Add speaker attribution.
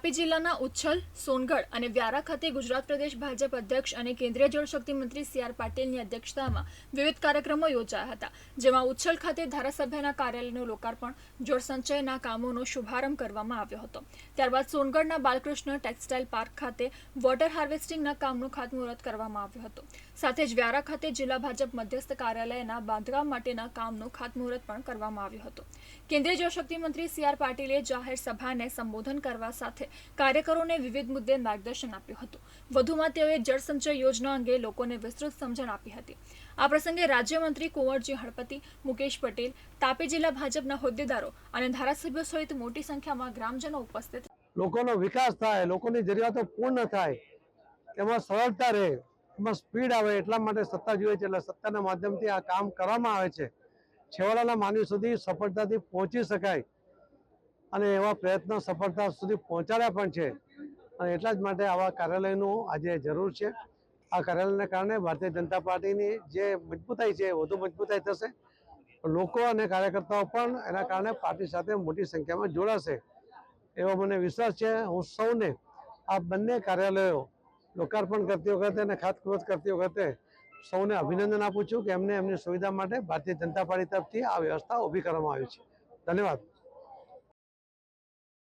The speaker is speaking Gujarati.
Speaker 1: તાપી જિલ્લાના ઉચ્છલ, સોનગઢ અને વ્યારા ખાતે ગુજરાત પ્રદેશ ભાજપ અધ્યક્ષ અને કેન્દ્રીય જળશક્તિ મંત્રી સી.આર. પાટીલની અધ્યક્ષતામાં વિવિધ કાર્યક્રમો યોજાયા હતા, જેમાં ઉચ્છલ ખાતે ધારાસભ્યના કાર્યાલયનું લોકાર્પણ, જળસંચયના કામોનો શુભારંભ કરવામાં આવ્યો હતો. ત્યારબાદ સોનગઢના બાલકૃષ્ણ ટેક્સટાઇલ પાર્ક ખાતે વોટર હાર્વેસ્ટિંગના કામનું ખાતમુહૂર્ત કરવામાં આવ્યું હતું. સાથે જ વ્યારા ખાતે જિલ્લા ભાજપ મધ્યસ્થ કાર્યાલયના બાંધકામ માટેના કામનું ખાતમુહૂર્ત પણ કરવામાં આવ્યું હતું. કેન્દ્રીય જળશક્તિ મંત્રી સી.આર. પાટીલે જાહેર સભાને સંબોધન કરવા સાથે કાર્યકરોને વિવિધ મુદ્દે માર્ગદર્શન આપ્યું હતું. વધુમાં તેઓએ જળસંચય યોજના અંગે લોકોને વિસ્તૃત સમજણ આપી હતી. આ પ્રસંગે રાજ્યમંત્રી કુંવરજી હળપતિ, મુકેશ પટેલ, તાપી જિલ્લા ભાજપના હોદ્દેદારો અને ધારાસભ્યો સહિત મોટી સંખ્યામાં ગ્રામજનો ઉપસ્થિત.
Speaker 2: લોકોનો વિકાસ થાય, લોકોની જરૂરિયાતો પૂર્ણ થાય, એમાં સરળતા રહે, એમાં સ્પીડ આવે, એટલા માટે સત્તા જોઈએ છે. એટલે સત્તાના માધ્યમથી આ કામ કરવામાં આવે છે. છેવાડાના માનવી સુધી સફળતાથી પહોંચી શકાય અને એવા પ્રયત્નો સફળતા સુધી પહોંચાડ્યા પણ છે. અને એટલા જ માટે આવા કાર્યાલયનું આજે જરૂર છે. આ કાર્યાલયને કારણે ભારતીય જનતા પાર્ટીની જે મજબૂતાઈ છે વધુ મજબૂતાઈ થશે. લોકો અને કાર્યકર્તાઓ પણ એના કારણે પાર્ટી સાથે મોટી સંખ્યામાં જોડાશે એવો મને વિશ્વાસ છે. હું સૌને આ બંને કાર્યાલયો લોકાર્પણ કરતી વખતે અને ખાતમુહૂર્ત કરતી વખતે સૌને અભિનંદન આપું છું કે એમને એમની સુવિધા માટે ભારતીય જનતા પાર્ટી તરફથી આ વ્યવસ્થા ઊભી કરવામાં આવી છે. ધન્યવાદ.